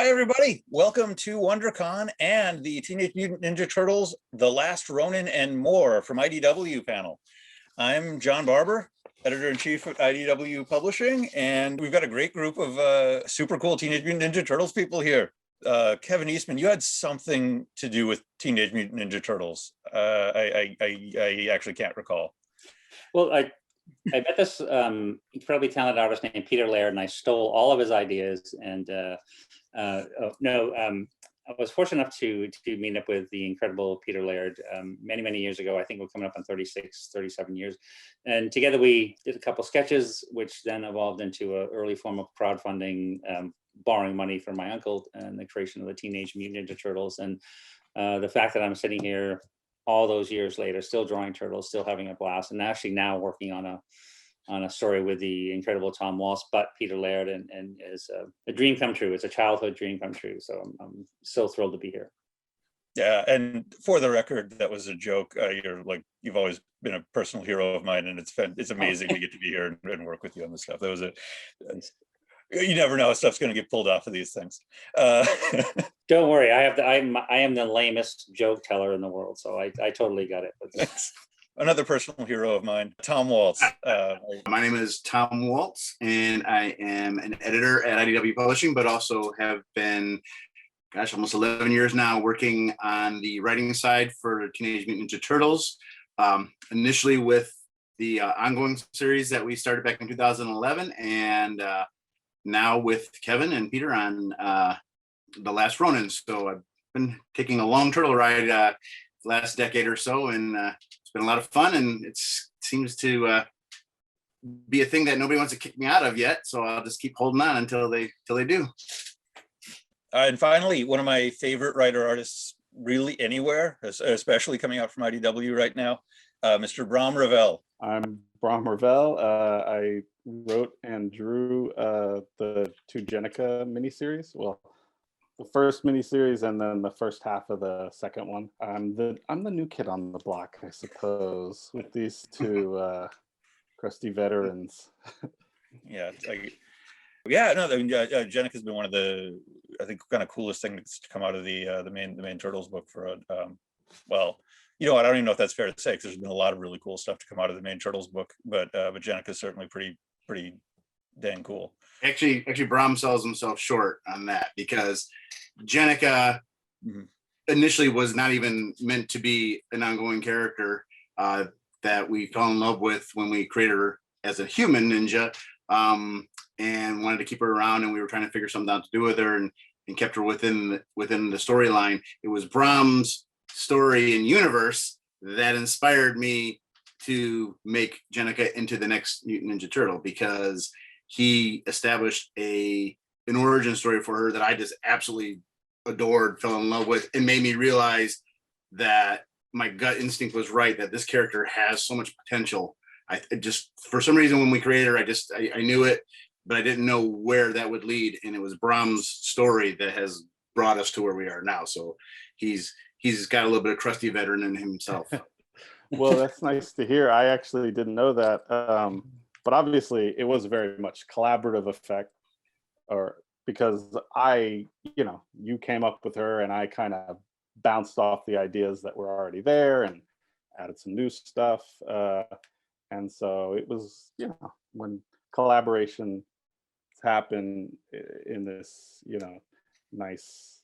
Hi, everybody. Welcome to WonderCon and the Teenage Mutant Ninja Turtles, The Last Ronin, and More from IDW panel. I'm John Barber, Editor-in-Chief at IDW Publishing, and we've got a great group of super cool Teenage Mutant Ninja Turtles people here. Kevin Eastman, you had something to do with Teenage Mutant Ninja Turtles. I actually can't recall. Well, I met this incredibly talented artist named Peter Laird, and I stole all of his ideas. And I was fortunate enough to meet up with the incredible Peter Laird many years ago. I think we're coming up on 37 years. And together we did a couple sketches, which then evolved into an early form of crowdfunding, borrowing money from my uncle, and the creation of the Teenage Mutant Ninja Turtles. And the fact that I'm sitting here all those years later, still drawing turtles, still having a blast, and actually now working on a story with the incredible Tom Waltz, but Peter Laird, and is a dream come true. It's a childhood dream come true. So I'm so thrilled to be here. Yeah, and for the record, that was a joke. You've always been a personal hero of mine, and it's amazing to get to be here and work with you on this stuff. That was you never know, stuff's going to get pulled off of these things. Don't worry, I am the lamest joke teller in the world, so I totally got it. Another personal hero of mine, Tom Waltz. My name is Tom Waltz, and I am an editor at IDW Publishing, but also have been, almost 11 years now working on the writing side for Teenage Mutant Ninja Turtles. Initially with the ongoing series that we started back in 2011, and now with Kevin and Peter on The Last Ronin. So I've been taking a long turtle ride last decade or so, and it's been a lot of fun, and it seems to be a thing that nobody wants to kick me out of yet. So I'll just keep holding on until they do. And finally, one of my favorite writer artists, really anywhere, especially coming out from IDW right now, Mr. Bram Ravel. I'm Bram Ravel. I wrote and drew the two Jennika miniseries. Well, the first miniseries and then the first half of the second one. I'm the new kid on the block, I suppose, with these two crusty veterans. Jennika's been one of the, I think, kind of coolest things to come out of the main Turtles book for well, you know what, I don't even know if that's fair to say, because there's been a lot of really cool stuff to come out of the main Turtles book, but Jennika's certainly pretty dang cool. Actually, Bram sells himself short on that, because Jennica initially was not even meant to be an ongoing character that we fell in love with when we created her as a human ninja, and wanted to keep her around, and we were trying to figure something out to do with her, and kept her within the storyline. It was Bram's story and universe that inspired me to make Jennika into the next Mutant Ninja Turtle, because he established an origin story for her that I just absolutely adored, fell in love with, and made me realize that my gut instinct was right, that this character has so much potential. I just, for some reason, when we created her, I knew it, but I didn't know where that would lead. And it was Bram's story that has brought us to where we are now. So he's got a little bit of crusty veteran in himself. Well, that's nice to hear. I actually didn't know that. But obviously it was very much collaborative effect, because you came up with her and I kind of bounced off the ideas that were already there and added some new stuff. And so it was, when collaboration happen in this, nice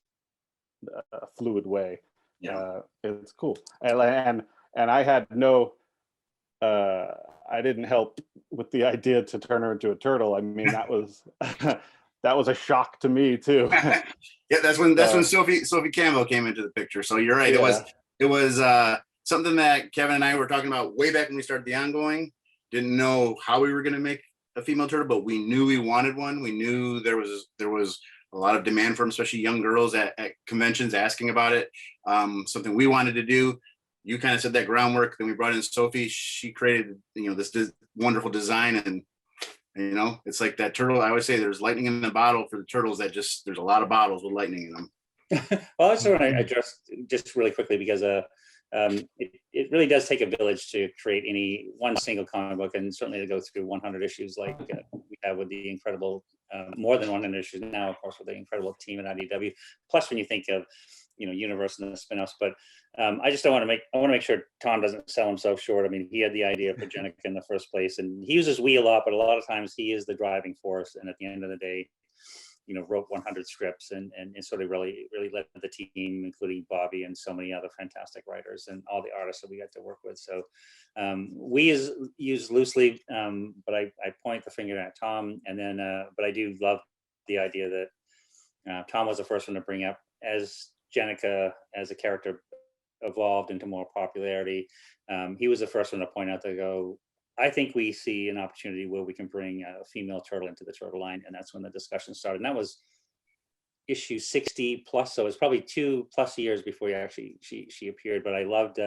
fluid way, it's cool. And I had I didn't help with the idea to turn her into a turtle. I mean, that was that was a shock to me too. Yeah, that's when Sophie Campbell came into the picture. So you're right. Yeah. It was something that Kevin and I were talking about way back when we started the ongoing. Didn't know how we were going to make a female turtle, but we knew we wanted one. We knew there was a lot of demand for them, especially young girls at conventions asking about it. Something we wanted to do. You kind of said that groundwork. Then we brought in Sophie. She created, this wonderful design, and it's like that turtle. I always say there's lightning in the bottle for the turtles. There's a lot of bottles with lightning in them. Well, I just want to address just really quickly, because it really does take a village to create one single comic book, and certainly to go through 100 issues like we have with the incredible more than 100 issues now, of course, with the incredible team at IDW. Plus, when you think of, Universe and the spin-offs, but I just don't want to I want to make sure Tom doesn't sell himself short. I mean, he had the idea for Jennica in the first place, and he uses we a lot, but a lot of times he is the driving force. And at the end of the day, wrote 100 scripts and sort of really led the team, including Bobby and so many other fantastic writers and all the artists that we got to work with. So we is used loosely, but I point the finger at Tom. And then, but I do love the idea that Tom was the first one to bring up as Jennica as a character evolved into more popularity. He was the first one to point out to go, I think we see an opportunity where we can bring a female turtle into the turtle line. And that's when the discussion started. And that was issue 60 plus. So it's probably 2+ years before she appeared. But I loved,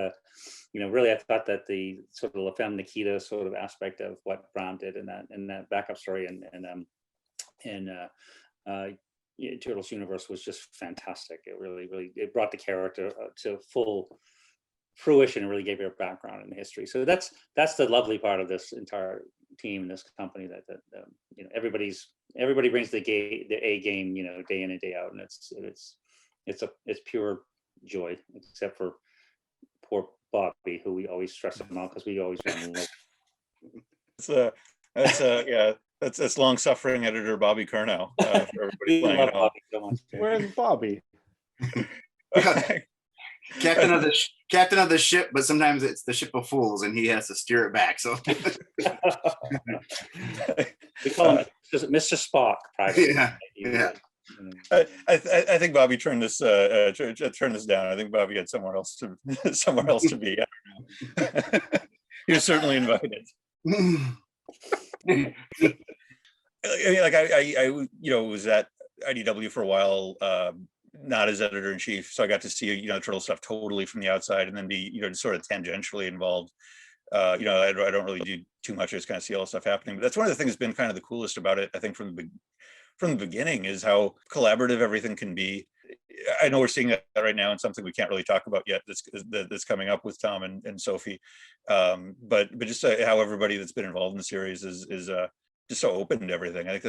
really, I thought that the sort of La Femme Nikita sort of aspect of what Brown did in that backup story and Turtles universe was just fantastic. It really, it brought the character to full fruition and really gave her a background in the history. So that's the lovely part of this entire team, this company, that everybody brings the A game, day in and day out, and it's pure joy, except for poor Bobby, who we always stress him out because we always want to know. That's long-suffering editor Bobby Curnow. For everybody playing at home. So much. Where's Bobby? Captain of the ship, but sometimes it's the ship of fools, and he has to steer it back. So we call him Mr. Spock. Privately. Yeah. I think Bobby turned this down. I think Bobby had somewhere else to be. I don't know. He was certainly invited. I was at IDW for a while, not as editor-in-chief, so I got to see turtle stuff totally from the outside, and then be sort of tangentially involved. I don't really do too much. I just kind of see all the stuff happening. But that's one of the things that's been kind of the coolest about it, I think, from the beginning, is how collaborative everything can be. I know we're seeing that right now in something we can't really talk about yet that's coming up with Tom and Sophie, but just how everybody that's been involved in the series is just so open to everything. I think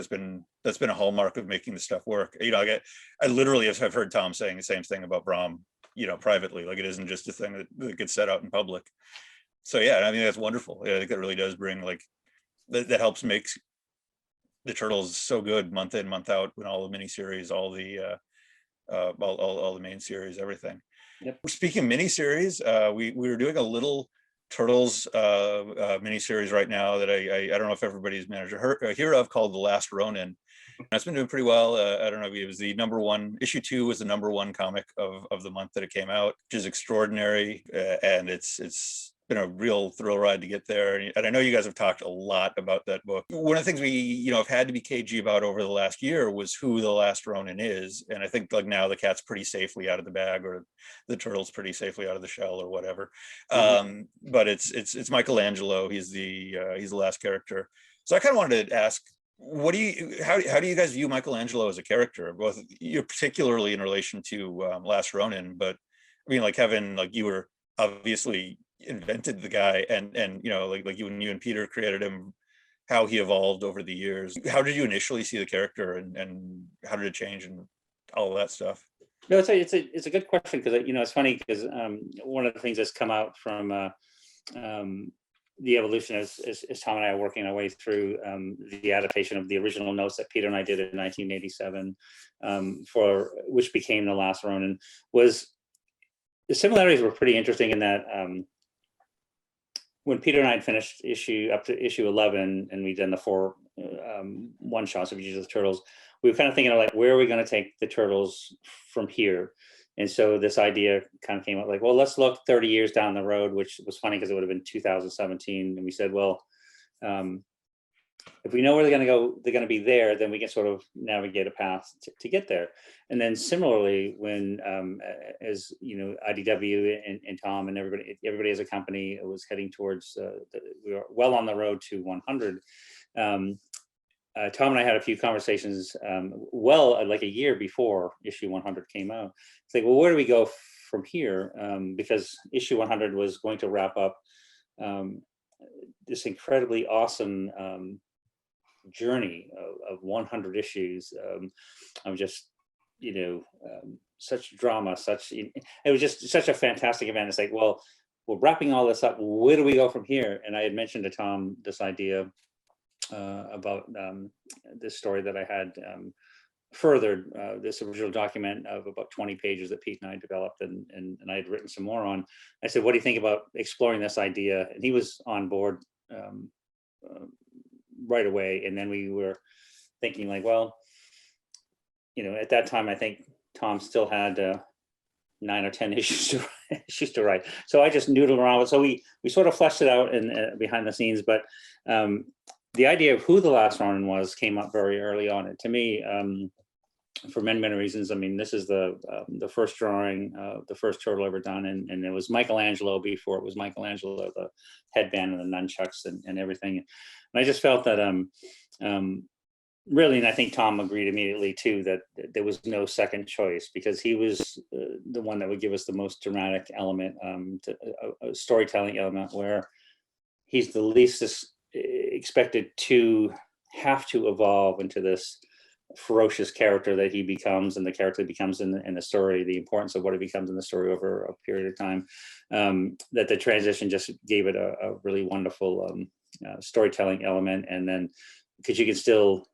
that's been a hallmark of making the stuff work. I literally have heard Tom saying the same thing about Brom, privately. Like, it isn't just a thing that gets said out in public. So yeah, I mean, that's wonderful. I think that really does bring, like, that helps make the Turtles so good month in, month out, when all the miniseries, all the main series, everything. Yep. Speaking of miniseries, we were doing a little Turtles miniseries right now that I don't know if everybody's managed to hear of, called The Last Ronin. It's been doing pretty well. I don't know, it was the #1, issue 2 was the #1 comic of the month that it came out, which is extraordinary, and it's been a real thrill ride to get there. And I know you guys have talked a lot about that book. One of the things we have had to be cagey about over the last year was who the Last Ronin is. And I think, like, now the cat's pretty safely out of the bag, or the turtle's pretty safely out of the shell, or whatever. But it's Michelangelo. He's the last character. So I kind of wanted to ask, how do you guys view Michelangelo as a character, both particularly in relation to Last Ronin? But I mean, like, Kevin, like, you were obviously invented the guy, and like you and Peter created him, how he evolved over the years. How did you initially see the character, and how did it change, and all of that stuff? No, it's a good question, because it's funny, because one of the things that's come out from the evolution is Tom and I are working our way through the adaptation of the original notes that Peter and I did in 1987, for which became The Last Ronin. Was the similarities were pretty interesting in that when Peter and I had finished up to issue 11, and we'd done the 4 one-shots of each of the Turtles, we were kind of thinking of, like, where are we going to take the Turtles from here? And so this idea kind of came up, like, well, let's look 30 years down the road, which was funny because it would have been 2017. And we said, well, if we know where they're going to go, they're going to be there, then we can sort of navigate a path to get there. And then similarly, when, as IDW and Tom and everybody as a company was heading towards, we were well on the road to 100. Tom and I had a few conversations, like a year before issue 100 came out. It's like, well, where do we go from here? Because issue 100 was going to wrap up this incredibly awesome journey of 100 issues of just, such drama, it was just such a fantastic event. It's like, well, we're wrapping all this up. Where do we go from here? And I had mentioned to Tom this idea about this story that I had furthered, this original document of about 20 pages that Pete and I developed, and I had written some more on. I said, what do you think about exploring this idea? And he was on board right away. And then we were thinking like, well, at that time, I think Tom still had 9 or 10 issues to write. So I just noodled around with. So we sort of fleshed it out and behind the scenes. But the idea of who the Last Ronin was came up very early on. And to me, for many reasons, I mean, this is the first drawing, the first turtle ever done, and it was Michelangelo before it was Michelangelo, the headband and the nunchucks and everything. And I just felt that really, and I think Tom agreed immediately too, that there was no second choice, because he was the one that would give us the most dramatic element, a storytelling element, where he's the least expected to have to evolve into this ferocious character that he becomes, and the character he becomes in the story, the importance of what he becomes in the story over a period of time, that the transition just gave it a really wonderful storytelling element. And then because you can still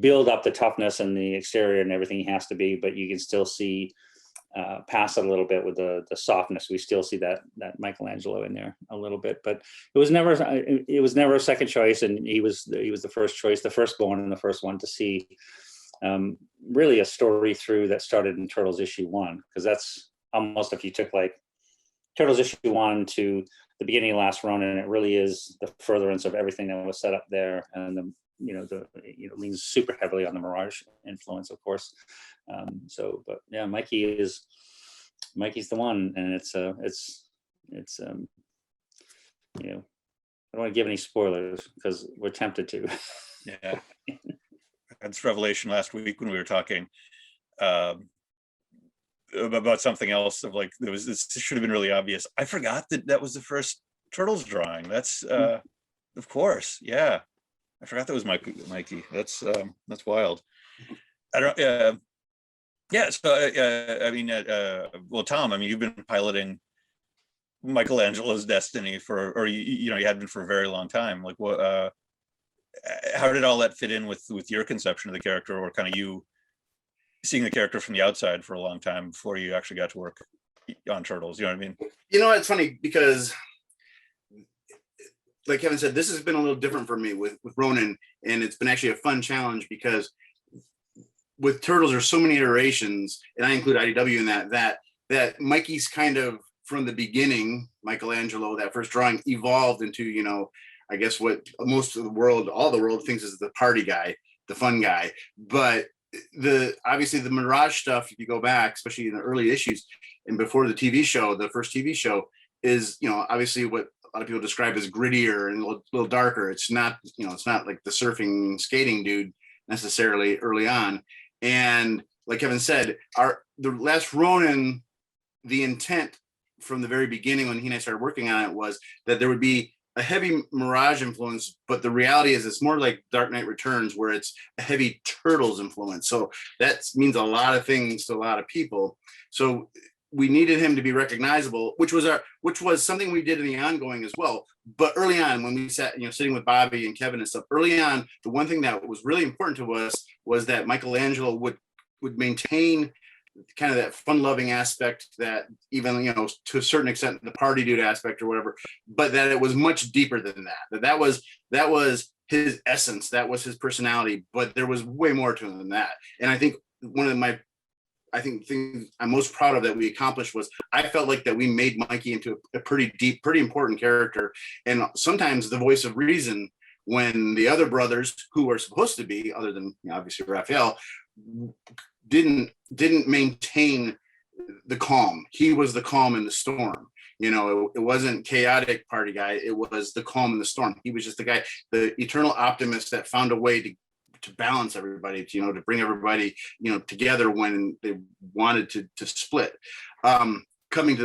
build up the toughness and the exterior and everything he has to be, but you can still see past it a little bit with the softness. We still see that Michelangelo in there a little bit, but it was never a second choice, and he was the first choice, the firstborn, and the first one to see really a story through that started in Turtles issue 1, because that's almost, if you took like Turtles issue 1 to the beginning of Last Ronin, it really is the furtherance of everything that was set up there, and leans super heavily on the Mirage influence, of course. But yeah, Mikey's the one, and it's I don't want to give any spoilers because we're tempted to. Yeah, that's revelation last week when we were talking about something else, of like, this should have been really obvious. I forgot that was the first Turtles drawing. That's of course, yeah. I forgot that was Mikey. That's wild. I don't. Yeah. So I mean, well, Tom, I mean, you've been piloting Michelangelo's Destiny or you had been for a very long time. Like, what? How did all that fit in with your conception of the character, or kind of you seeing the character from the outside for a long time before you actually got to work on Turtles? You know what I mean? It's funny because, like Kevin said, this has been a little different for me with Ronin, and it's been actually a fun challenge, because with Turtles there's so many iterations, and I include IDW in that Mikey's kind of from the beginning, Michelangelo, that first drawing evolved into, I guess what most of the world, all the world thinks is the party guy, the fun guy. But obviously the Mirage stuff, if you go back, especially in the early issues and before the TV show, the first TV show, is, obviously what a lot of people describe as grittier and a little darker. It's not, it's not like the surfing skating dude necessarily early on. And like Kevin said, the Last Ronin, the intent from the very beginning when he and I started working on it was that there would be a heavy Mirage influence, but the reality is it's more like Dark Knight Returns, where it's a heavy Turtles influence. So that means a lot of things to a lot of people. So we needed him to be recognizable, which was something we did in the ongoing as well. But early on, when we sat, sitting with Bobby and Kevin and stuff, early on, the one thing that was really important to us was that Michelangelo would maintain kind of that fun-loving aspect, that even, to a certain extent, the party dude aspect or whatever, but that it was much deeper than that. That was his essence, that was his personality, but there was way more to him than that. And I think one of my things I'm most proud of that we accomplished was I felt like that we made Mikey into a pretty deep, pretty important character, and sometimes the voice of reason, when the other brothers who were supposed to be, other than obviously Raphael, didn't maintain the calm. He was the calm in the storm. It wasn't chaotic party guy. It was the calm in the storm. He was just the guy, the eternal optimist that found a way to balance everybody, to bring everybody, together when they wanted to split. Coming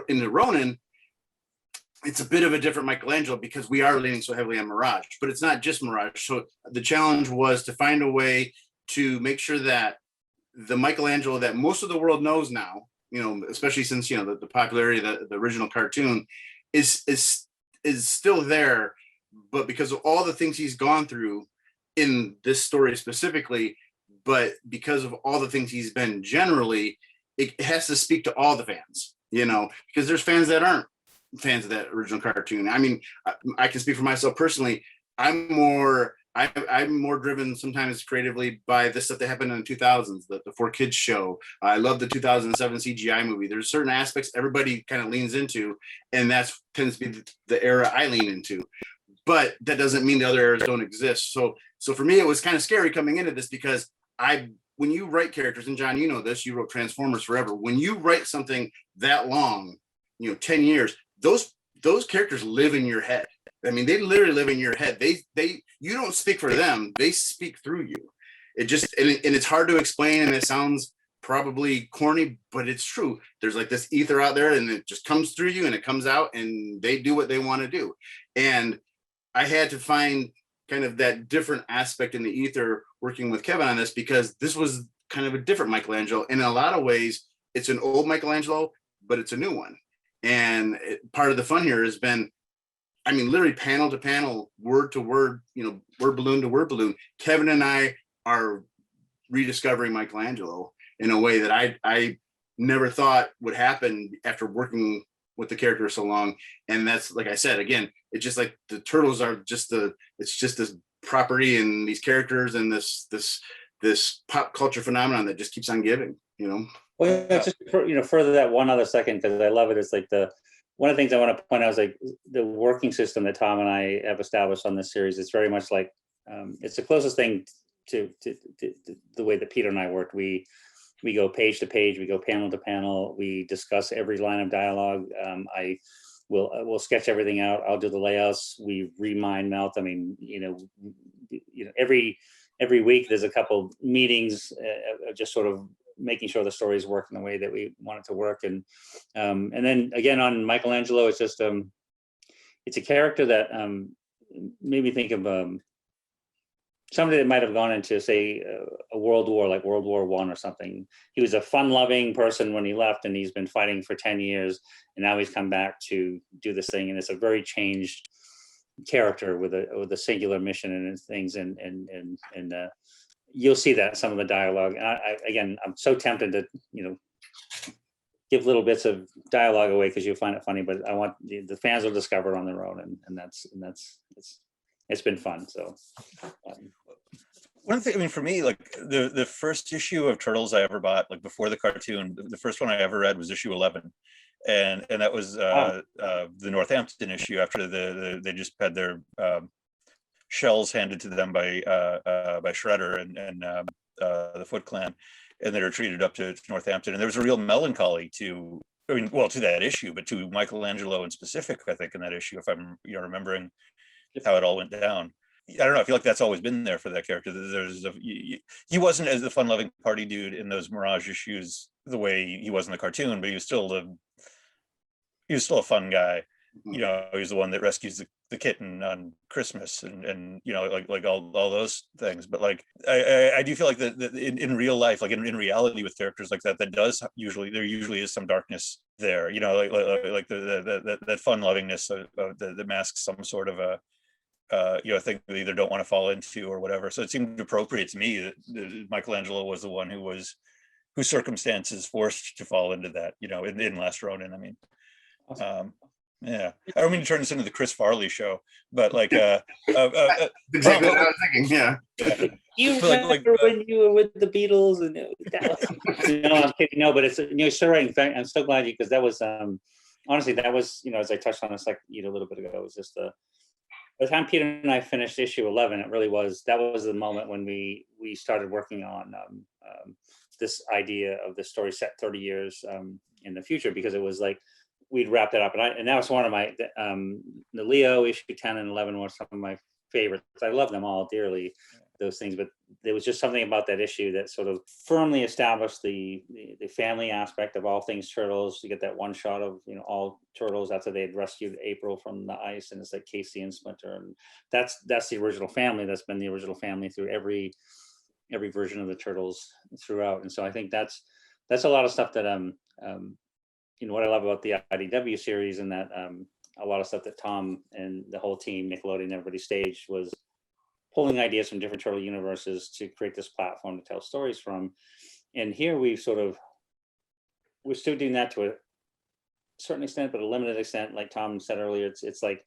into Ronin, it's a bit of a different Michelangelo because we are leaning so heavily on Mirage, but it's not just Mirage. So the challenge was to find a way to make sure that the Michelangelo that most of the world knows now, especially since, the popularity of the original cartoon is still there, but because of all the things he's gone through in this story specifically, but because of all the things he's been generally, it has to speak to all the fans, because there's fans that aren't fans of that original cartoon. I mean, I can speak for myself personally. I'm more driven sometimes creatively by the stuff that happened in the 2000s, the 4Kids show. I love the 2007 CGI movie. There's certain aspects everybody kind of leans into, and that tends to be the era I lean into. But that doesn't mean the other eras don't exist. So for me, it was kind of scary coming into this because when you write characters, and John, this, you wrote Transformers Forever. When you write something that long, 10 years, those characters live in your head. I mean, they literally live in your head. You don't speak for them; they speak through you. And it's hard to explain, and it sounds probably corny, but it's true. There's like this ether out there, and it just comes through you, and it comes out, and they do what they want to do. And I had to find kind of that different aspect in the ether working with Kevin on this, because this was kind of a different Michelangelo. And in a lot of ways, it's an old Michelangelo, but it's a new one. And part of the fun here has been, I mean, literally panel to panel, word to word, word balloon to word balloon. Kevin and I are rediscovering Michelangelo in a way that I never thought would happen after working with the character so long. And that's, like I said, again, it's just like the Turtles are it's just this property and these characters and this pop culture phenomenon that just keeps on giving, Well, yeah, just further that one other second, because I love it. It's like one of the things I want to point out is like the working system that Tom and I have established on this series. It's very much like it's the closest thing to the way that Peter and I worked. We go page to page, we go panel to panel, we discuss every line of dialogue. We'll sketch everything out. I'll do the layouts. We remind Melt. I mean, every week there's a couple meetings, just sort of making sure the stories work in the way that we want it to work. And then again on Michelangelo, it's just it's a character that made me think of somebody that might have gone into, say, a world war, like World War I or something. He was a fun-loving person when he left, and he's been fighting for 10 years, and now he's come back to do this thing, and it's a very changed character with a singular mission and things, and you'll see that in some of the dialogue. And I'm so tempted to, give little bits of dialogue away because you'll find it funny, but I want the fans will discover it on their own, and it's been fun. So one thing, I mean, for me, like the first issue of Turtles I ever bought, like before the cartoon, the first one I ever read was issue 11, and that was the Northampton issue after they just had their shells handed to them by Shredder and the Foot Clan, and they were treated up to Northampton, and there was a real melancholy to that issue, but to Michelangelo in specific, I think, in that issue, if I'm remembering how it all went down. I don't know. I feel like that's always been there for that character. He wasn't as the fun-loving party dude in those Mirage issues the way he was in the cartoon, but he was still a fun guy. He's the one that rescues the kitten on Christmas, and like all those things. But like I do feel like that in real life, like in reality, with characters like that there usually is some darkness there. Like that fun lovingness that masks some sort of a thing they either don't want to fall into or whatever. So it seemed appropriate to me that Michelangelo was the one whose circumstances forced to fall into that, in Last Ronin. I mean, yeah, I don't mean to turn this into the Chris Farley show, but like exactly what I was thinking. Yeah. You remember when you were with the Beatles, and no, I'm kidding. No, but it's so right. In fact, I'm so glad because that was honestly, that was, as I touched on this a little bit ago, it was just by the time Peter and I finished issue 11, that was the moment when we started working on this idea of the story set 30 years in the future, because it was like we'd wrapped it up, and that was one of my the Leo issue 10 and 11 were some of my favorites. I love them all dearly, those things, but there was just something about that issue that sort of firmly established the family aspect of all things turtles. You get that one shot of, you know, all turtles after they had rescued April from the ice, and it's like Casey and Splinter, and that's the original family. That's been the original family through every version of the turtles throughout. And so I think that's a lot of stuff that you know, what I love about the IDW series, and that a lot of stuff that Tom and the whole team, Nickelodeon, everybody staged, was pulling ideas from different turtle universes to create this platform to tell stories from. And here we're still doing that to a certain extent, but a limited extent. Like Tom said earlier, it's like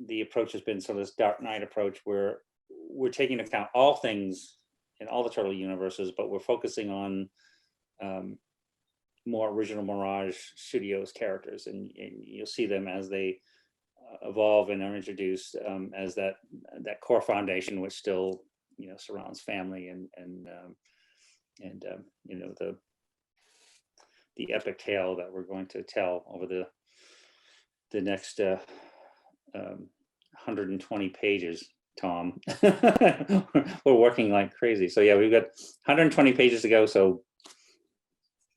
the approach has been sort of this Dark Knight approach, where we're taking into account all things in all the turtle universes, but we're focusing on more original Mirage Studios characters, and you'll see them as they evolve and are introduced as that core foundation, which still, you know, surrounds family and you know, the epic tale that we're going to tell over the next 120 pages. Tom, we're working like crazy. So yeah, we've got 120 pages to go. So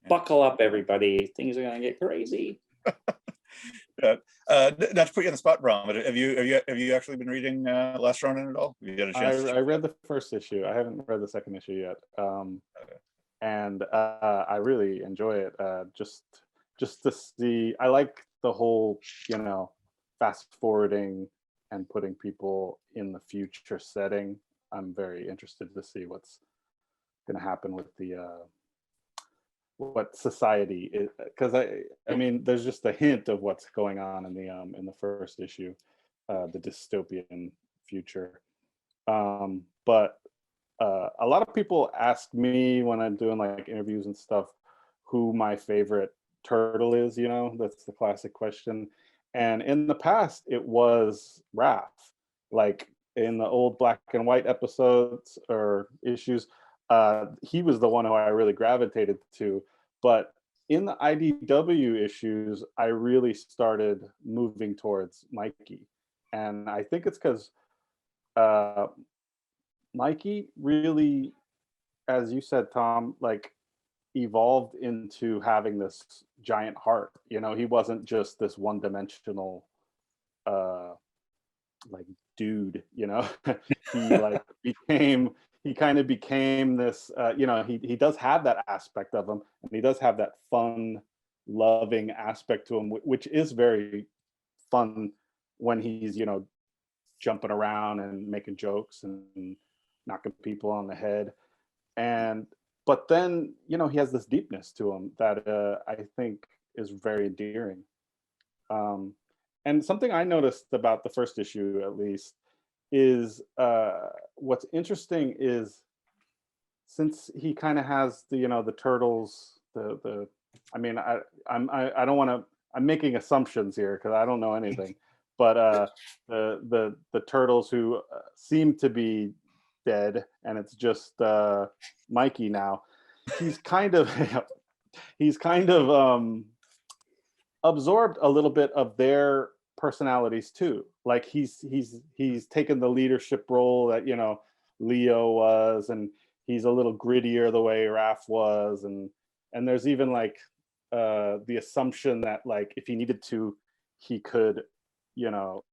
buckle up, everybody. Things are gonna get crazy. Not to put you on the spot, Brom, but have you actually been reading Last Ronin at all? Have you got a chance? I read the first issue. I haven't read the second issue yet. And I really enjoy it. Just to see, I like the whole, you know, fast forwarding and putting people in the future setting. I'm very interested to see what's going to happen with the what society is, because I mean, there's just a hint of what's going on in the first issue, the dystopian future. But a lot of people ask me when I'm doing like interviews and stuff, who my favorite turtle is. You know, that's the classic question. And in the past, it was Raph. Like in the old black and white episodes or issues, he was the one who I really gravitated to. But in the IDW issues, I really started moving towards Mikey. And I think it's because Mikey really, as you said, Tom, like evolved into having this giant heart. You know, he wasn't just this one-dimensional like dude, you know. He kind of became this, you know, he does have that aspect of him, and he does have that fun, loving aspect to him, which is very fun when he's, you know, jumping around and making jokes and knocking people on the head. But then, you know, he has this deepness to him that I think is very endearing. And something I noticed about the first issue, at least, is what's interesting is, since he kind of has the, you know, the turtles, I mean, I don't want to, I'm making assumptions here because I don't know anything, but the turtles who seem to be dead, and it's just Mikey now. He's kind of absorbed a little bit of their personalities too. Like he's taken the leadership role that, you know, Leo was, and he's a little grittier the way Raph was, and there's even like the assumption that, like, if he needed to, he could, you know,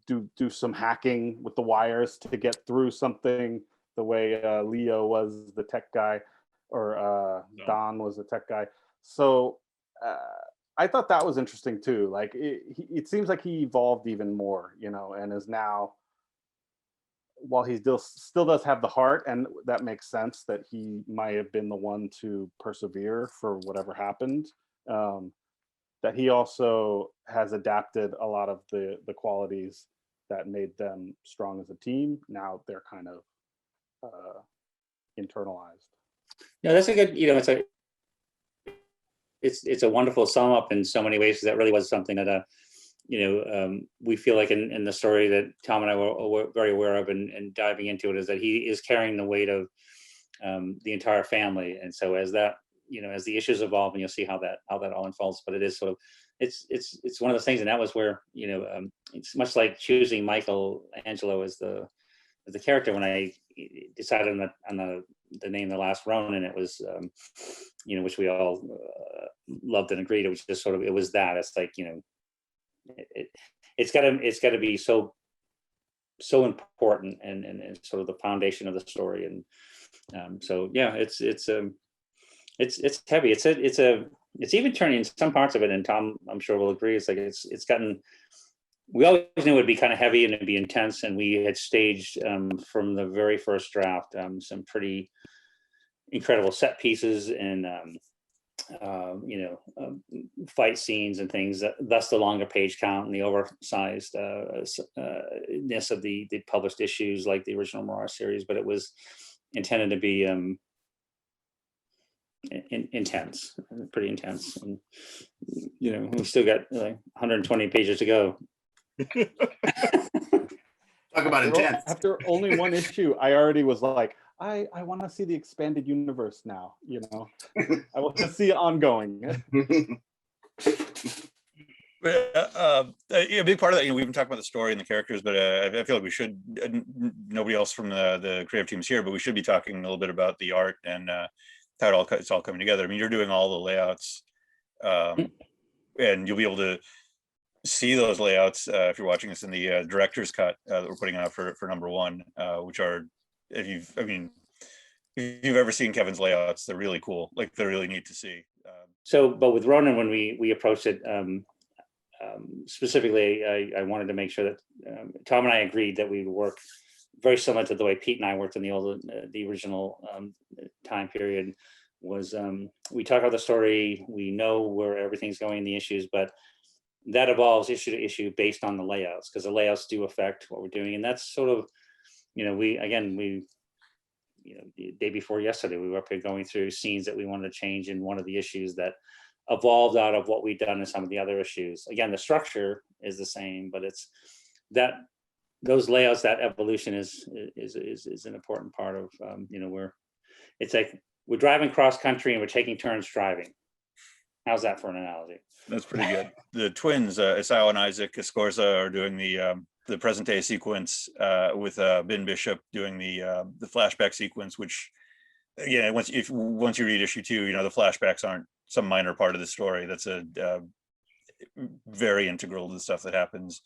do some hacking with the wires to get through something, the way Leo was the tech guy, or Don was the tech guy. So I thought that was interesting too. Like it seems like he evolved even more, you know, and is now, while he still does have the heart, and that makes sense that he might have been the one to persevere for whatever happened, that he also has adapted a lot of the qualities that made them strong as a team. Now they're kind of internalized. No, that's a good, you know, it's a wonderful sum up in so many ways, because that really was something that you know, we feel like in the story that Tom and I were very aware of, and diving into it, is that he is carrying the weight of the entire family. And so as that, you know, as the issues evolve, and you'll see how that all unfolds, but it is sort of, it's one of those things, and that was where, you know, it's much like choosing Michelangelo as the character. When I decided on the name The Last Ronin, it was, you know, which we all loved and agreed. It was just sort of, it was that. It's like, you know, it's got to be so important and sort of the foundation of the story. And so yeah, it's heavy. It's even turning in some parts of it, and Tom, I'm sure will agree. It's like it's gotten. We always knew it would be kind of heavy and it'd be intense, and we had staged from the very first draft some pretty incredible set pieces and you know, fight scenes and things. Thus, the longer page count and the oversized ness of the published issues, like the original Mirage series. But it was intended to be intense, pretty intense. And you know, we still got like 120 pages to go. Talk about intense. After only one issue, I already was like, I want to see the expanded universe now. You know, I want to see it ongoing. A big part of that, you know, we've been talking about the story and the characters, but I feel like we should. Nobody else from the creative teams here, but we should be talking a little bit about the art and how it's all coming together. I mean, you're doing all the layouts, and you'll be able to see those layouts if you're watching this in the director's cut that we're putting out for #1, which are, if you've ever seen Kevin's layouts, they're really cool. Like, they're really neat to see. So, but with Ronin, when we approached it, specifically, I wanted to make sure that Tom and I agreed that we would work very similar to the way Pete and I worked in the original time period. Was we talk about the story, we know where everything's going in the issues, but that evolves issue to issue based on the layouts, because the layouts do affect what we're doing. And that's sort of, you know, we you know, the day before yesterday, we were up here going through scenes that we wanted to change in one of the issues that evolved out of what we've done in some of the other issues. Again, the structure is the same, but it's that those layouts, that evolution is an important part of, you know, it's like we're driving cross country and we're taking turns driving. How's that for an analogy? That's pretty good. The twins, Isao and Isaac Escorza, are doing the present day sequence with Ben Bishop doing the flashback sequence, which, again, once you read issue 2, you know, the flashbacks aren't some minor part of the story. That's a very integral to the stuff that happens.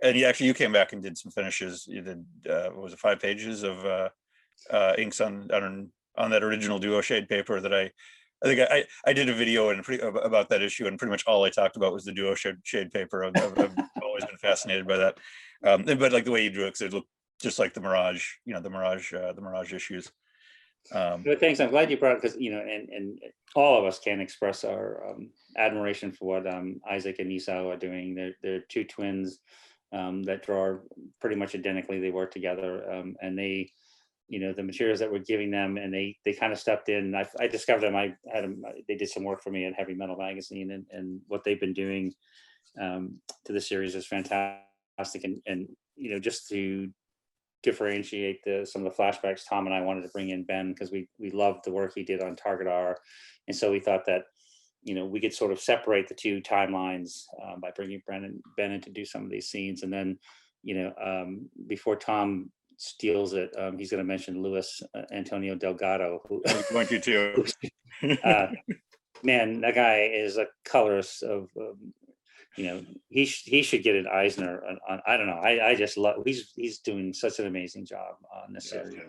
And you came back and did some finishes. You did what was it, 5 pages of inks on that original duo shade paper that I think I did a video about that issue, and pretty much all I talked about was the duo shade paper. I've always been fascinated by that, but like the way you drew it, because it looked just like the Mirage, you know, the Mirage issues. But thanks, I'm glad you brought it, because, you know, and all of us can express our admiration for what Isaac and Isao are doing. They're 2 twins that draw pretty much identically. They work together, and they, you know, the materials that we're giving them, and they kind of stepped in. I discovered them. They did some work for me at Heavy Metal Magazine, and what they've been doing to the series is fantastic. And you know, just to differentiate some of the flashbacks, Tom and I wanted to bring in Ben, because we loved the work he did on Target R, and so we thought that, you know, we could sort of separate the 2 timelines by bringing Ben in to do some of these scenes. And then, you know, before Tom steals it, he's going to mention Luis Antonio Delgado, who I'm going to too. Man, that guy is a colorist of, you know, he should get an Eisner on I don't know. I just love, he's doing such an amazing job on this series.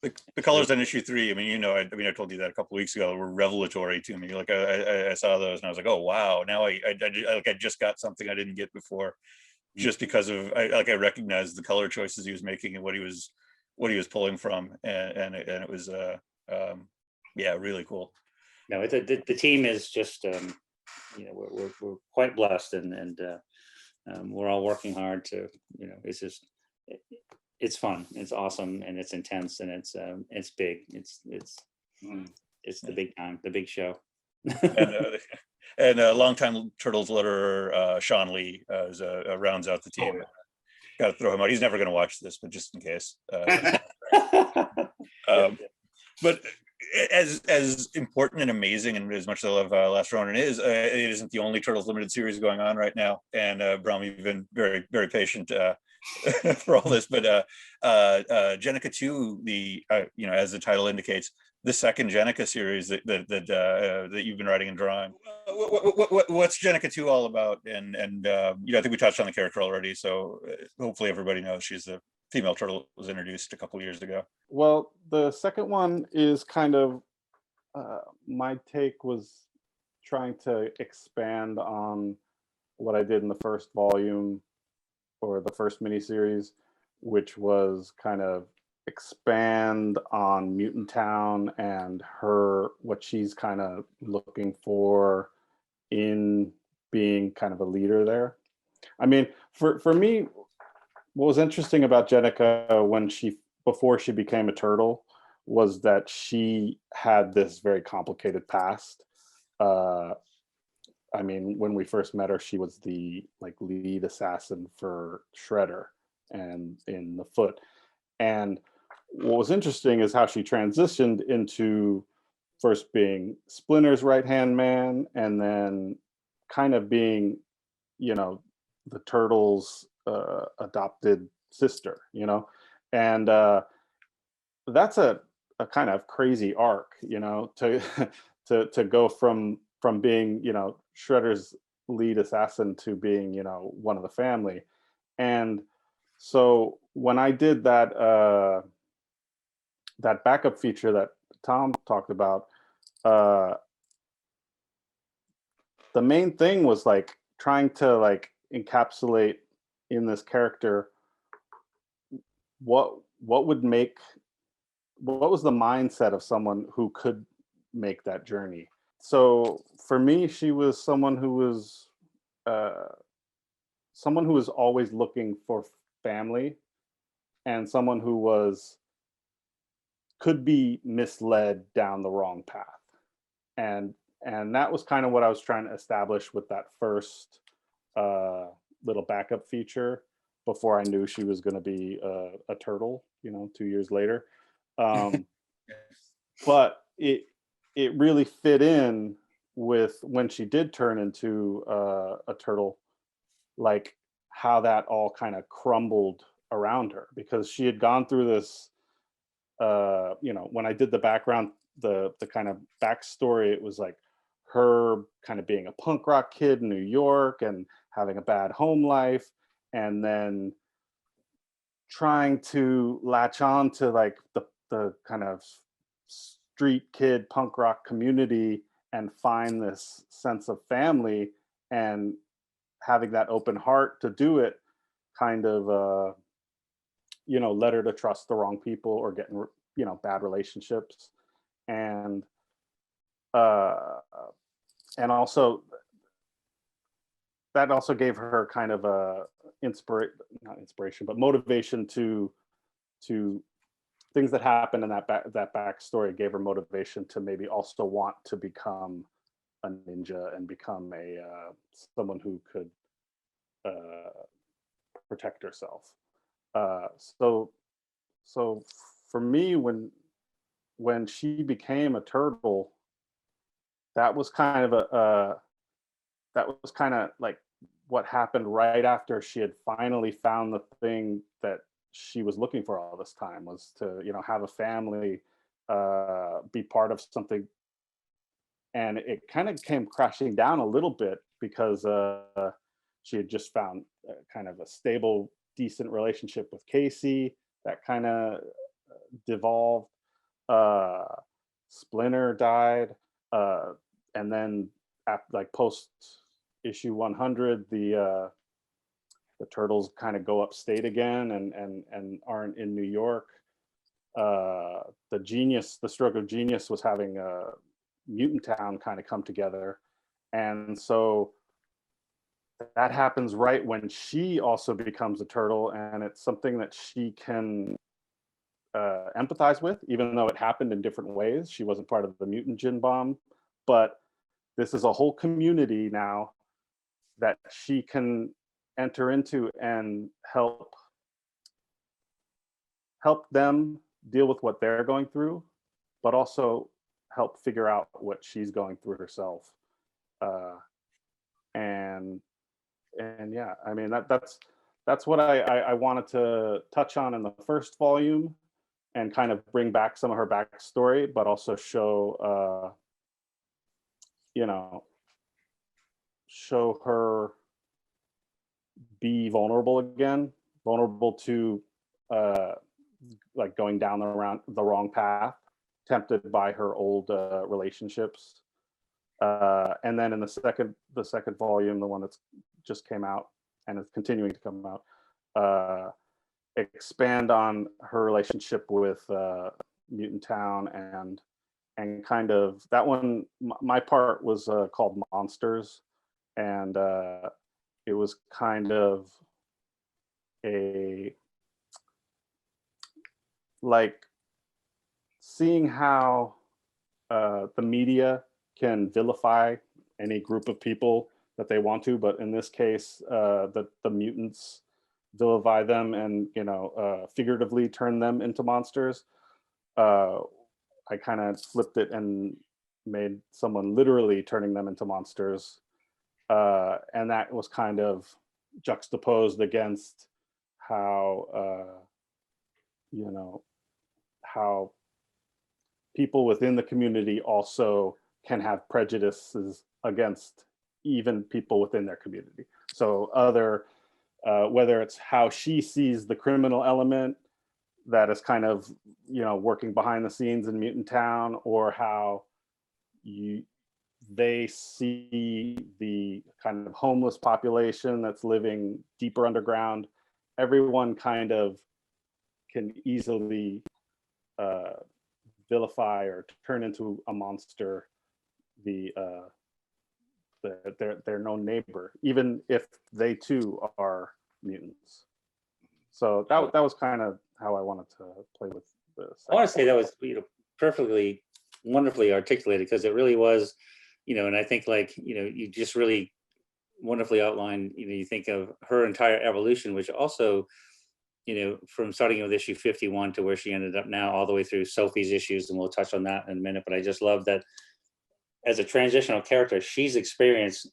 The colors on issue 3, I mean, you know, I told you that a couple of weeks ago, were revelatory to me. Like I saw those and I was like, oh wow, now I just got something I didn't get before, just because of I recognized the color choices he was making and what he was pulling from, and it was yeah, really cool. No, the team is just you know, we're quite blessed, and we're all working hard to, you know, it's just it's fun, it's awesome, and it's intense, and it's big, it's the big time, the big show. And longtime Turtles letterer Sean Lee rounds out the team. Got to throw him out. He's never going to watch this, but just in case. But as important and amazing and as much as I love Last Ronin is, it isn't the only Turtles limited series going on right now. And Bram, you've been very, very patient for all this. But Jennika 2, the as the title indicates, the second Jennika series that you've been writing and drawing. What's Jennika 2 all about? And I think we touched on the character already, so hopefully everybody knows she's the female turtle that was introduced a couple years ago. Well, the second one is kind of my take was trying to expand on what I did in the first volume or the first miniseries, which was kind of expand on Mutant Town and what she's kind of looking for in being kind of a leader there. I mean, for me, what was interesting about Jennika before she became a turtle was that she had this very complicated past. I mean, when we first met her, she was the lead assassin for Shredder and in the Foot. And what was interesting is how she transitioned into first being Splinter's right-hand man and then kind of being, the Turtles' adopted sister, and that's a kind of crazy arc, to go from being, Shredder's lead assassin to being, one of the family. And so when I did that that backup feature that Tom talked about, the main thing was trying to encapsulate in this character what was the mindset of someone who could make that journey. So for me, she was someone who was always looking for family, and someone who could be misled down the wrong path. And that was kind of what I was trying to establish with that first little backup feature before I knew she was going to be a turtle, 2 years later. But it really fit in with when she did turn into a turtle, how that all kind of crumbled around her, because she had gone through this, when I did the background, the kind of backstory, it was her kind of being a punk rock kid in New York and having a bad home life, and then trying to latch on to the kind of street kid punk rock community and find this sense of family, and having that open heart to do it kind of led her to trust the wrong people or get in bad relationships. And also that also gave her kind of a not inspiration, but motivation to things that happened in that backstory gave her motivation to maybe also want to become a ninja and become someone who could protect herself. So for me, when she became a turtle, that was kind of what happened right after she had finally found the thing that she was looking for all this time, was to have a family, be part of something. And it kind of came crashing down a little bit because she had just found kind of a stable, decent relationship with Casey that kind of devolved. Splinter died, and then post issue 100, the Turtles kind of go upstate again and aren't in New York. The stroke of genius was having Mutant Town kind of come together, and so that happens right when she also becomes a turtle, and it's something that she can empathize with, even though it happened in different ways. She wasn't part of the mutant gin bomb, but this is a whole community now that she can enter into and help them deal with what they're going through, but also help figure out what she's going through herself. And yeah, I mean, that's what I wanted to touch on in the first volume, and kind of bring back some of her backstory, but also show, show her be vulnerable again, vulnerable to like going down the wrong path, tempted by her old relationships. And then in the second volume, the one that's just came out and is continuing to come out, expand on her relationship with Mutant Town, and kind of that one. My part was called Monsters, and it was kind of a like seeing how the media can vilify any group of people that they want to, but in this case, the mutants vilify them and figuratively turn them into monsters. I kind of flipped it and made someone literally turning them into monsters, and that was kind of juxtaposed against how how people within the community also can have prejudices against even people within their community. So whether it's how she sees the criminal element that is kind of working behind the scenes in Mutant Town, or how they see the kind of homeless population that's living deeper underground. Everyone kind of can easily vilify or turn into a monster their known neighbor, even if they too are mutants. So that was kind of how I wanted to play with this. I want to say that was perfectly, wonderfully articulated, because it really was, and I think you just really wonderfully outlined. You think of her entire evolution, which also, from starting with issue 51 to where she ended up now, all the way through Sophie's issues, and we'll touch on that in a minute. But I just love that as a transitional character, she's experienced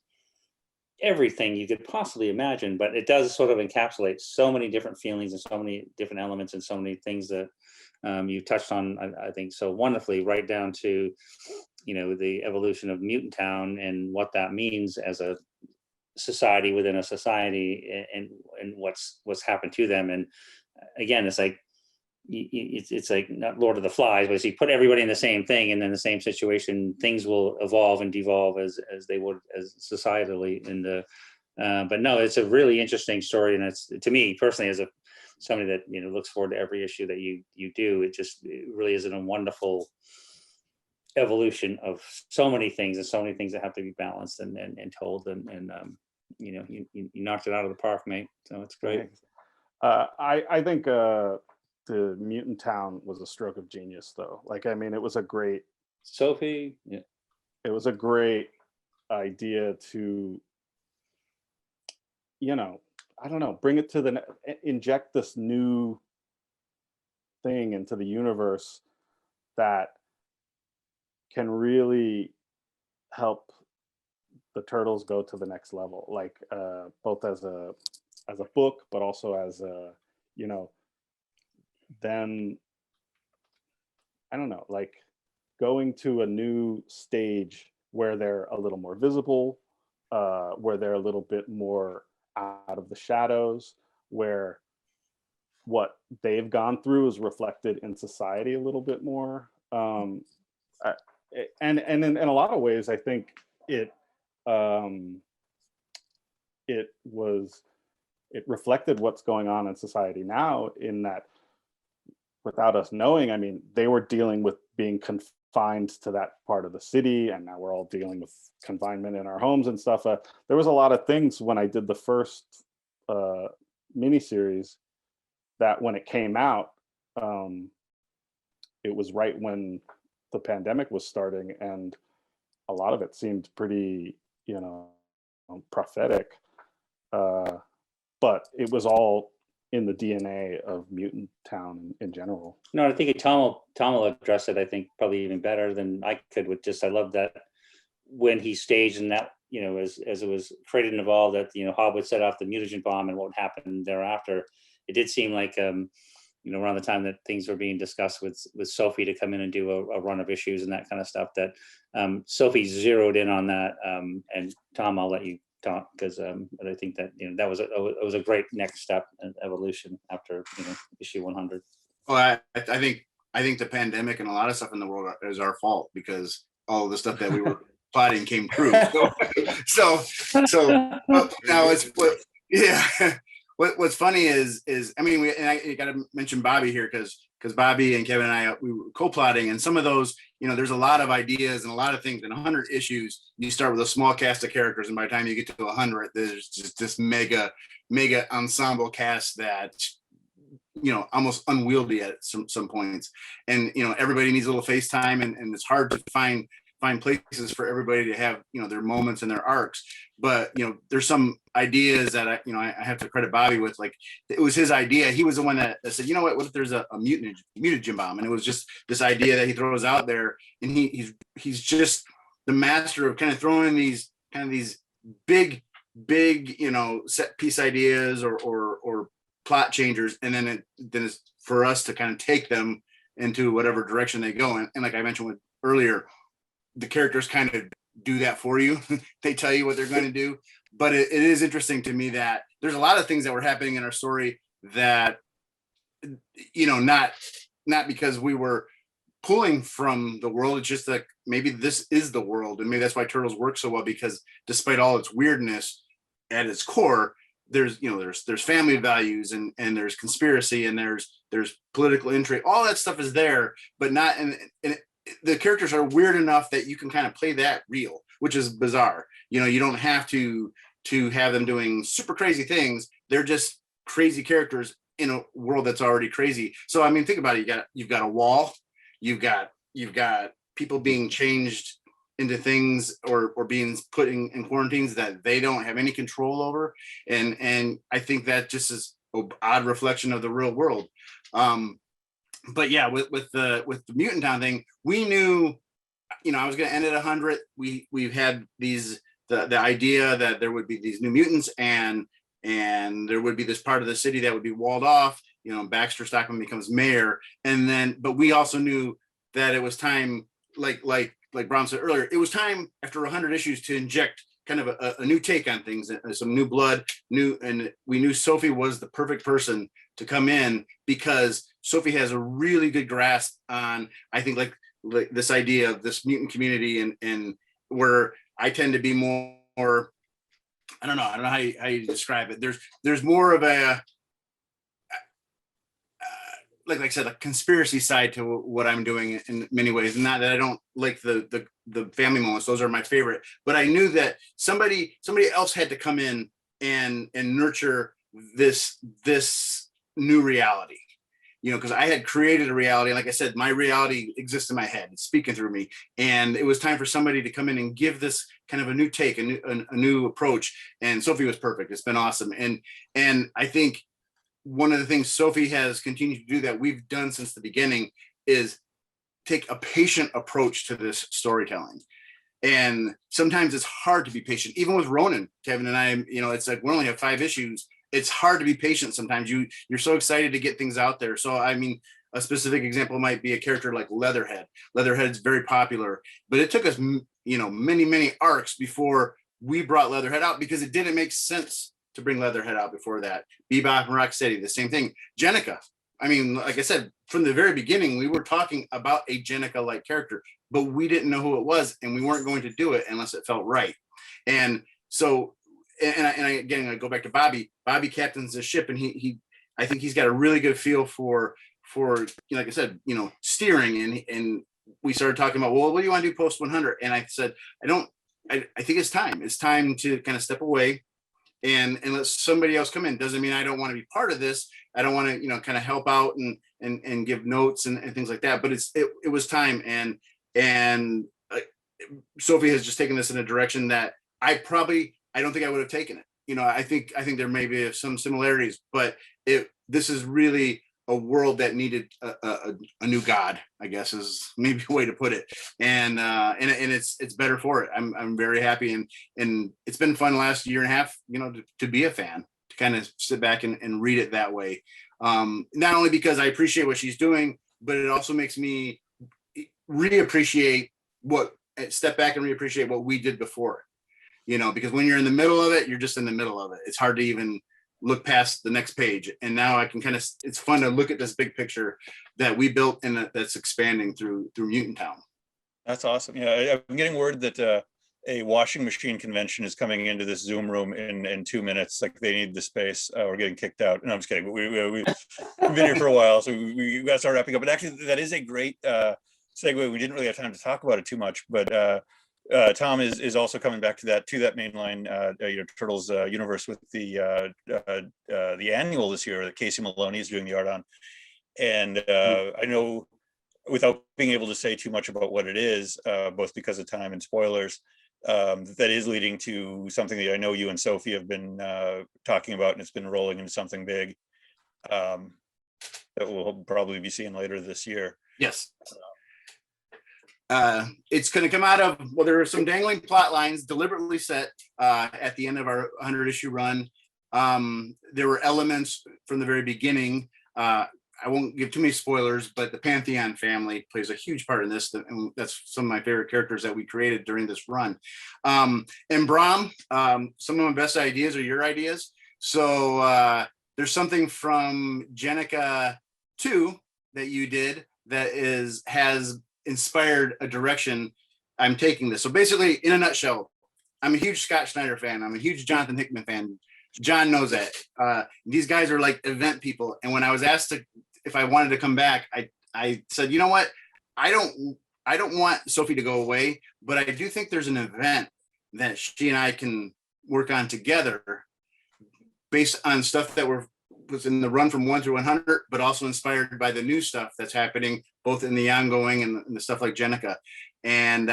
everything you could possibly imagine, but it does sort of encapsulate so many different feelings and so many different elements and so many things that you touched on, I think, so wonderfully, right down to, the evolution of Mutant Town and what that means as a society within a society, and what's happened to them. And again, it's like, it's like not Lord of the Flies, but you put everybody in the same thing, and then the same situation, things will evolve and devolve as they would as societally. But no, it's a really interesting story, and it's, to me personally, as somebody that looks forward to every issue that you do, it really is a wonderful evolution of so many things, and so many things that have to be balanced and told, and you knocked it out of the park, mate. So it's great. I think the Mutant Town was a stroke of genius, though. It was a great Sophie. Yeah, it was a great idea to, I don't know, bring it to inject this new thing into the universe that can really help the Turtles go to the next level, both as a book, but also as them, I don't know, going to a new stage where they're a little more visible, where they're a little bit more out of the shadows, where what they've gone through is reflected in society a little bit more. And in a lot of ways, I think it reflected what's going on in society now, in that, without us knowing, they were dealing with being confined to that part of the city, and now we're all dealing with confinement in our homes and stuff. There was a lot of things when I did the first miniseries that, when it came out, it was right when the pandemic was starting, and a lot of it seemed pretty, prophetic. But it was all in the DNA of Mutant Town in general. No, I think Tom will address it, I think, probably even better than I could with just, I love that when he staged and that, you know, as it was created and evolved, that, you know, Hob would set off the mutagen bomb and what would happen thereafter. It did seem like, you know, around the time that things were being discussed with Sophie to come in and do a run of issues and that kind of stuff, that Sophie zeroed in on that. And Tom, I'll let you talk, because I think that, you know, that was a great next step in evolution after, you know, issue 100. Well, I think the pandemic and a lot of stuff in the world is our fault, because all the stuff that we were plotting came true. So now it's what's funny is I mean, I got to mention Bobby here, because Bobby and Kevin and we were co-plotting, and some of those, you know, there's a lot of ideas and a lot of things. In 100 issues, you start with a small cast of characters, and by the time you get to 100, there's just this mega ensemble cast that, you know, almost unwieldy at some points, and you know, everybody needs a little face time, and it's hard to find places for everybody to have, you know, their moments and their arcs. But you know, there's some ideas that I have to credit Bobby with. Like, it was his idea. He was the one that said, you know what if there's a mutagen bomb? And it was just this idea that he throws out there, and he's just the master of kind of throwing these big, you know, set piece ideas or plot changers, and then it's for us to kind of take them into whatever direction they go. And like I mentioned earlier, the characters kind of do that for you. They tell you what they're going to do. But it is interesting to me that there's a lot of things that were happening in our story that, you know, not because we were pulling from the world. It's just that maybe this is the world, and maybe that's why Turtles work so well, because despite all its weirdness, at its core, there's family values, and there's conspiracy, and there's political intrigue. All that stuff is there, but not and the characters are weird enough that you can kind of play that real, which is bizarre. You know, you don't have to have them doing super crazy things. They're just crazy characters in a world that's already crazy. So I mean, think about it. You've got a wall, you've got people being changed into things or being put in quarantines that they don't have any control over. And I think that just is an odd reflection of the real world. But yeah, with the Mutant Town thing, we knew, you know, I was going to end at 100. We've had the idea that there would be these new mutants, and there would be this part of the city that would be walled off. You know, Baxter Stockman becomes mayor, but we also knew that it was time, like Brom said earlier, it was time after 100 issues to inject kind of a new take on things, some new blood, and we knew Sophie was the perfect person to come in, because Sophie has a really good grasp on, I think, like this idea of this mutant community, and where I tend to be more, I don't know how you describe it. There's more of a, like I said, a conspiracy side to what I'm doing in many ways. Not that I don't like the family moments; those are my favorite. But I knew that somebody else had to come in and nurture this new reality. You know, because I had created a reality. Like I said, my reality exists in my head; it's speaking through me. And it was time for somebody to come in and give this kind of a new take, a new approach. And Sophie was perfect. It's been awesome. And I think one of the things Sophie has continued to do that we've done since the beginning is take a patient approach to this storytelling. And sometimes it's hard to be patient, even with Ronin, Kevin and I, you know, it's like, we only have 5 issues. It's hard to be patient. Sometimes you're so excited to get things out there. So, I mean, a specific example might be a character like Leatherhead. Leatherhead's very popular, but it took us, you know, many arcs before we brought Leatherhead out, because it didn't make sense to bring Leatherhead out before that. Bebop and Rocksteady, the same thing. Jennica, I mean, like I said, from the very beginning, we were talking about a Jennica-like character, but we didn't know who it was, and we weren't going to do it unless it felt right. And so, again, I go back to Bobby. Bobby captains the ship, and I think he's got a really good feel for, like I said, you know, steering. And we started talking about, well, what do you want to do post 100? And I said, I think it's time. It's time to kind of step away and let somebody else come in. Doesn't mean I don't want to be part of this. I don't want to, you know, kind of help out and give notes and things like that. But it was time. And Sophie has just taken this in a direction that I don't think I would have taken it. I think there may be some similarities, but this is really a world that needed a new god, I guess is maybe a way to put it. And it's better for it. I'm very happy, and it's been fun last year and a half, to be a fan, to kind of sit back and read it that way. Not only because I appreciate what she's doing, but it also makes me step back and reappreciate what we did before. Because when you're in the middle of it, you're just in the middle of it. It's hard to even look past the next page. And now I can it's fun to look at this big picture that we built and that's expanding through Mutant Town. That's awesome. Yeah, I'm getting word that a washing machine convention is coming into this Zoom room in 2 minutes. Like they need the space. We're getting kicked out. No, I'm just kidding. We've been here for a while, so we got to start wrapping up. But actually, that is a great segue. We didn't really have time to talk about it too much, but Tom is also coming back to that mainline Turtles universe with the annual this year that Casey Maloney is doing the art on. And I know, without being able to say too much about what it is, both because of time and spoilers, that is leading to something that I know you and Sophie have been talking about, and it's been rolling into something big that we'll probably be seeing later this year. Yes. It's going to come out of, well, there are some dangling plot lines deliberately set at the end of our 100 issue run. There were elements from the very beginning. I won't give too many spoilers, but the Pantheon family plays a huge part in this, and that's some of my favorite characters that we created during this run. And Bram, some of my best ideas are your ideas. So there's something from Jennica 2 that you did that has inspired a direction I'm taking this. So basically, in a nutshell, I'm a huge Scott Snyder fan. I'm a huge Jonathan Hickman fan. John knows that. These guys are like event people. And when I was asked if I wanted to come back, I said, you know what? I don't want Sophie to go away, but I do think there's an event that she and I can work on together based on stuff that was in the run from 1 through 100, but also inspired by the new stuff that's happening both in the ongoing and the stuff like Jennica. And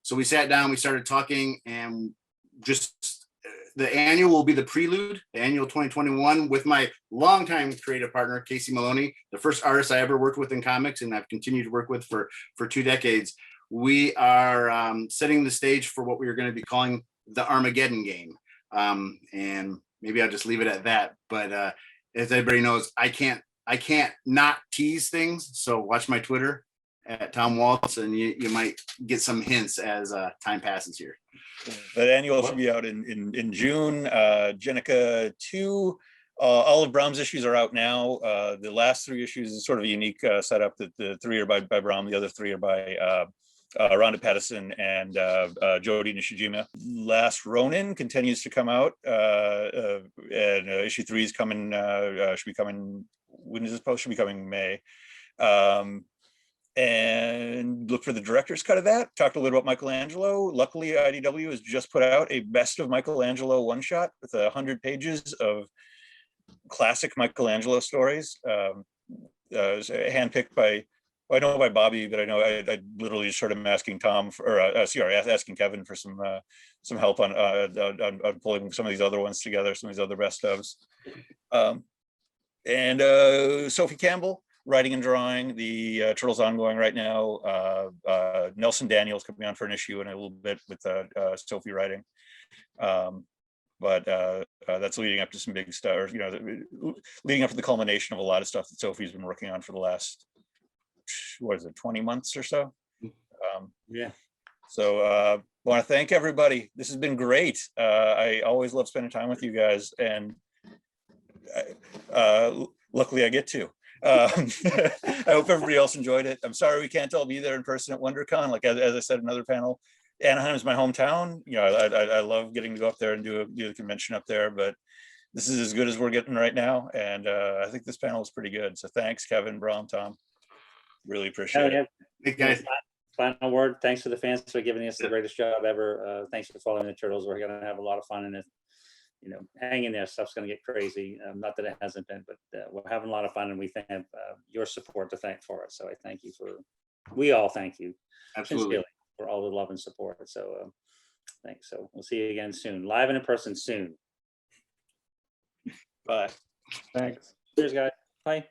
so we sat down, we started talking, and just the annual will be the prelude, the annual 2021, with my longtime creative partner, Casey Maloney, the first artist I ever worked with in comics, and I've continued to work with for 2 decades. We are setting the stage for what we are going to be calling the Armageddon game. And maybe I'll just leave it at that. But as everybody knows, I can't not tease things. So watch my Twitter at Tom Waltz, and you might get some hints as time passes here. That annual should be out in June. Jennica 2, all of Brahm's issues are out now. The last 3 issues is sort of a unique setup that the 3 are by Brahm, the other 3 are by Rhonda Pattison and Jody Nishijima. Last Ronin continues to come out, and issue 3 is coming. Should be coming. When is this post? Should be coming May. And look for the director's cut of that. Talked a little about Michelangelo. Luckily, IDW has just put out a best of Michelangelo one-shot with 100 pages of classic Michelangelo stories, handpicked by, well, I know by Bobby, but I know I literally just started asking Tom asking Kevin for some help on pulling some of these other ones together, some of these other best ofs. And Sophie Campbell writing and drawing the Turtles ongoing right now. Nelson Daniels coming on for an issue in a little bit with Sophie writing. But that's leading up to some big stuff, or, leading up to the culmination of a lot of stuff that Sophie's been working on for the last, 20 months or so. Yeah. So want to thank everybody. This has been great. I always love spending time with you guys, and luckily I get to. I hope everybody else enjoyed it. I'm sorry we can't all be there in person at WonderCon. Like as I said, another panel. Anaheim is my hometown. I love getting to go up there and do the convention up there, but this is as good as we're getting right now. And I think this panel is pretty good. So thanks, Kevin, Bram, Tom. Really appreciate it. Hey, guys. Final word. Thanks to the fans for giving us the greatest job ever. Thanks for following the Turtles. We're going to have a lot of fun in it. Hang in there. Stuff's going to get crazy. Not that it hasn't been, but we're having a lot of fun, and we have your support to thank for it. So I thank you we all thank you. Absolutely. For all the love and support. So thanks. So we'll see you again soon, live and in person soon. Bye. Thanks. Cheers, guys. Bye.